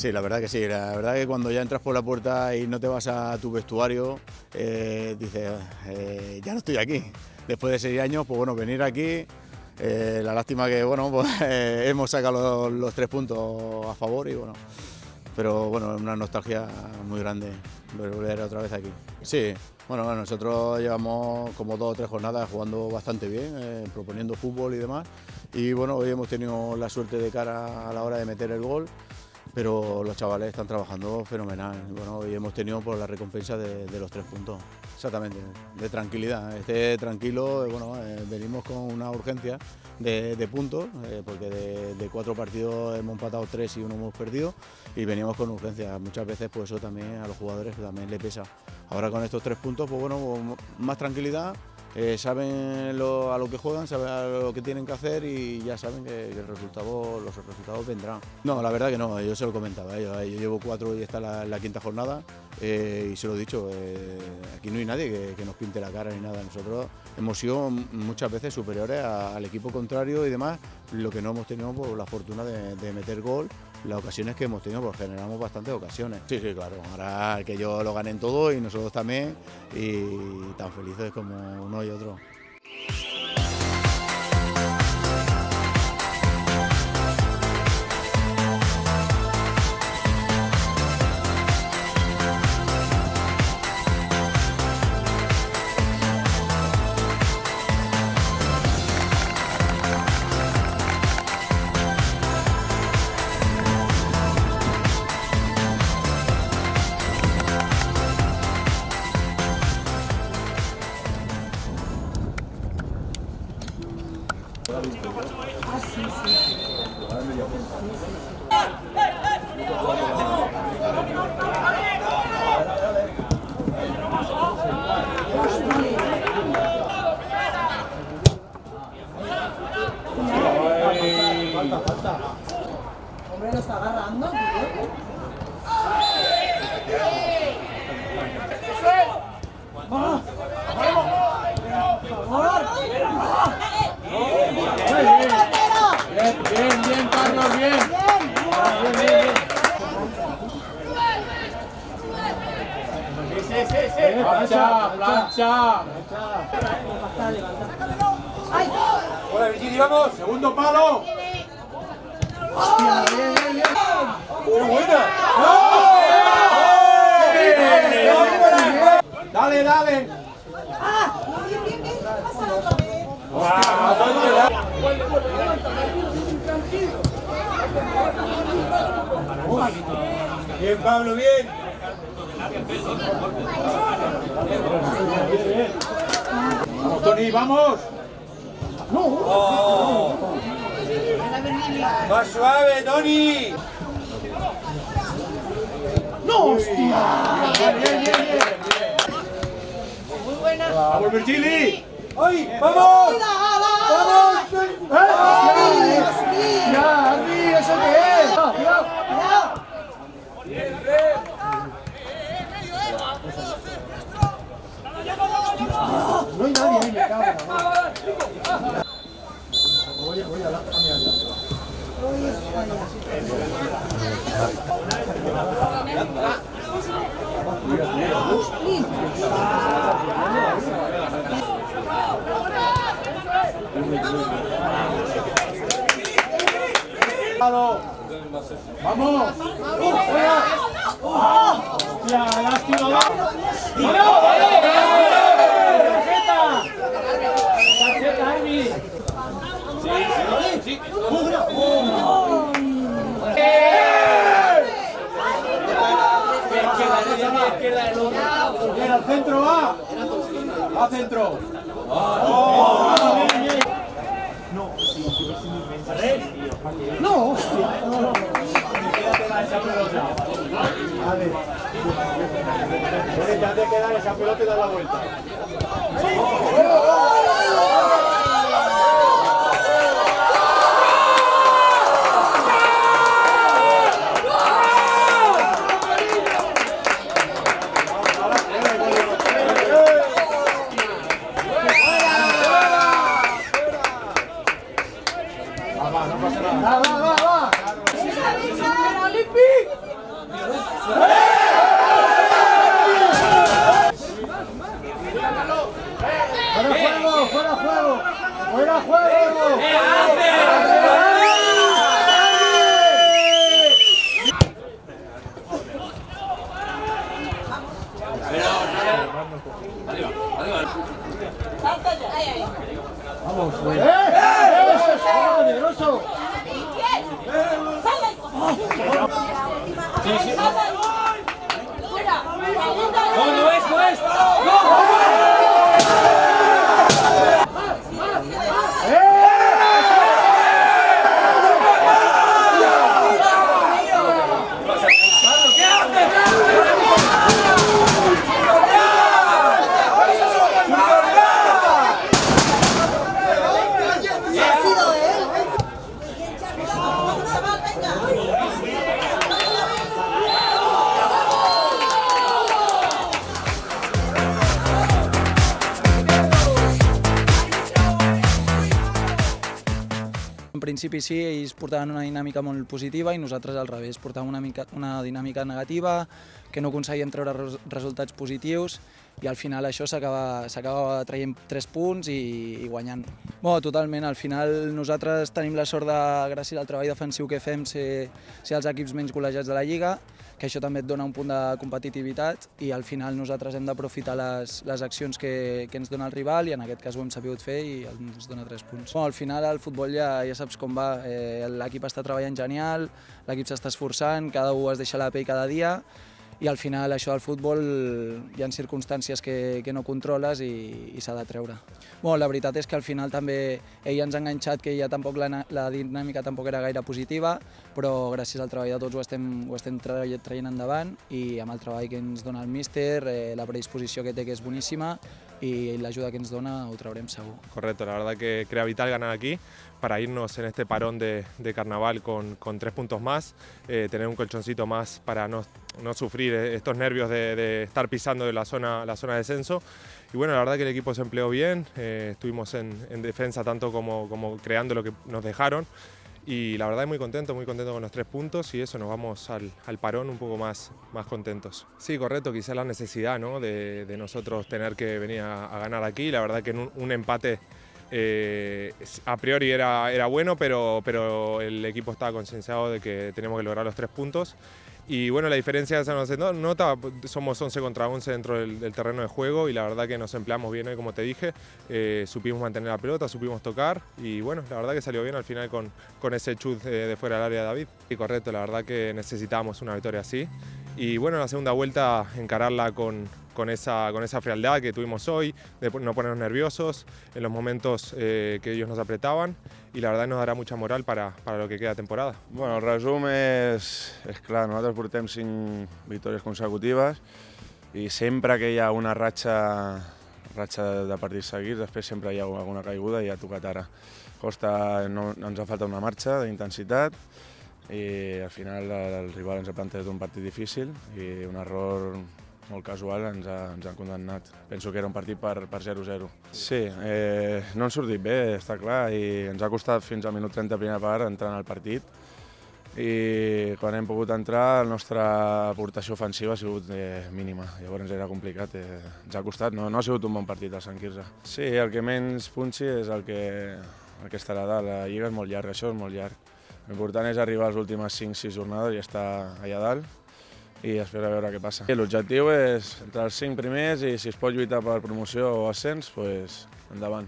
Sí, la verdad que sí. La verdad que cuando ya entras por la puerta y no te vas a tu vestuario, dices, ya no estoy aquí. Después de 6 años, pues bueno, venir aquí, la lástima que bueno, pues, hemos sacado los 3 puntos a favor y bueno, pero bueno, es una nostalgia muy grande volver otra vez aquí. Sí, bueno, nosotros llevamos como 2 o 3 jornadas jugando bastante bien, proponiendo fútbol y demás, y bueno, hoy hemos tenido la suerte de cara a la hora de meter el gol, pero los chavales están trabajando fenomenal. Bueno, hoy hemos tenido por la recompensa de los 3 puntos, exactamente, de tranquilidad. Esté tranquilo, bueno, venimos con una urgencia de puntos, porque de 4 partidos hemos empatado 3 y 1 hemos perdido, y veníamos con urgencia. Muchas veces pues eso también a los jugadores también le pesa. Ahora con estos 3 puntos, pues bueno, más tranquilidad. Saben a lo que juegan, saben a lo que tienen que hacer y ya saben que los resultados vendrán. No, la verdad que no, yo se lo comentaba a ellos. Yo llevo 4 y está la 5ª jornada y se lo he dicho, aquí no hay nadie que nos pinte la cara ni nada. Nosotros hemos sido muchas veces superiores al equipo contrario y demás, lo que no hemos tenido pues, la fortuna de meter gol. Las ocasiones que hemos tenido, pues generamos bastantes ocasiones. Sí, sí, claro, ahora que ellos lo ganen todo y nosotros también, y tan felices como uno y otro. Falta. Hombre, lo está agarrando. Bien, Carlos, bien. Sí. Plancha. Hola, Virginia, vamos. Segundo palo. Bien. ¡Qué buena! Dale. Bien, Pablo, bien. Vamos, Tony, vamos. Más suave, Tony. ¡No, hostia! Bien. Muy buena. ¡Vamos, Virgili! ¡Ay, vamos! ¡Vamos! ¡Ay, hostia! ¡Arbi, eso qué es! ¡Cuidado! No hay nadie, me cago en la mano. Voy a la ¡Vamos! ¡Hostia, lástima! ¡Tarjeta, Arbi! Sí. Al centro va. A centro. No, hostia. A ver. Te has de quedar esa pelota y dar la vuelta. Va. juego! ¡Fuera juego! Vamos, fuera. ¡Eso es poderoso! ¡No es! En principi sí, ells portaven una dinàmica molt positiva i nosaltres al revés, portàvem una dinàmica negativa, que no aconseguíem treure resultats positius i al final això s'acaba traient 3 punts i guanyant. Totalment, al final nosaltres tenim la sort de, gràcies al treball defensiu que fem, ser els equips menys golejats de la Lliga, que això també et dona un punt de competitivitat i al final nosaltres hem d'aprofitar les accions que ens dona el rival i en aquest cas ho hem sabut fer i ens dona 3 punts. Al final el futbol ja saps com va, l'equip està treballant genial, l'equip s'està esforçant, cada un es deixa la pell cada dia i al final això del futbol hi ha circumstàncies que no controles i s'ha de treure. La veritat és que al final també ell ens ha enganxat que ja tampoc la dinàmica tampoc era gaire positiva, però gràcies al treball de tots ho estem traient endavant i amb el treball que ens dona el míster, la predisposició que té que és boníssima y la ayuda que nos dona ho traurem segur. Correcto, la verdad que crea vital ganar aquí para irnos en este parón de carnaval con 3 puntos más, tener un colchoncito más para no sufrir estos nervios de estar pisando de la zona de descenso. Y bueno, la verdad que el equipo se empleó bien, estuvimos en defensa tanto como creando lo que nos dejaron. Y la verdad muy contento con los 3 puntos y eso, nos vamos al parón un poco más contentos. Sí, correcto, quizás la necesidad, ¿no?, de nosotros tener que venir a ganar aquí. La verdad que en un empate a priori era bueno, pero el equipo estaba concienciado de que teníamos que lograr los 3 puntos. Y bueno, la diferencia esa no se nota, somos 11 contra 11 dentro del terreno de juego y la verdad que nos empleamos bien hoy, como te dije, supimos mantener la pelota, supimos tocar y bueno, la verdad que salió bien al final con ese chut de fuera del área de David. Y correcto, la verdad que necesitábamos una victoria así y bueno, la segunda vuelta encararla con esa frialdad que tuvimos hoy, de no ponernos nerviosos en los momentos que ellos nos apretaban y la verdad nos darà mucha moral para lo que queda de temporada. Bueno, el resum és clar, nosaltres portem 5 victòries consecutives i sempre que hi ha una ratxa de partits seguits, després sempre hi ha alguna caiguda i ha tocat ara. Ens ha faltat una marxa d'intensitat i al final el rival ens ha plantejat un partit difícil i un error molt casual ens ha condemnat. Penso que era un partit per 0-0. Sí, no ens ha sortit bé, està clar, i ens ha costat fins al minut 30 primera part entrar en el partit i quan hem pogut entrar la nostra aportació ofensiva ha sigut mínima, llavors era complicat, ens ha costat, no ha sigut un bon partit el Sant Quirze. Sí, el que menys punxi és el que estarà dalt, la Lliga és molt llarga, això és molt llarg. L'important és arribar a les últimes 5-6 jornades i estar allà dalt i esperar a veure què passa. L'objectiu és entrar als 5 primers i si es pot lluitar per promoció o ascens, endavant.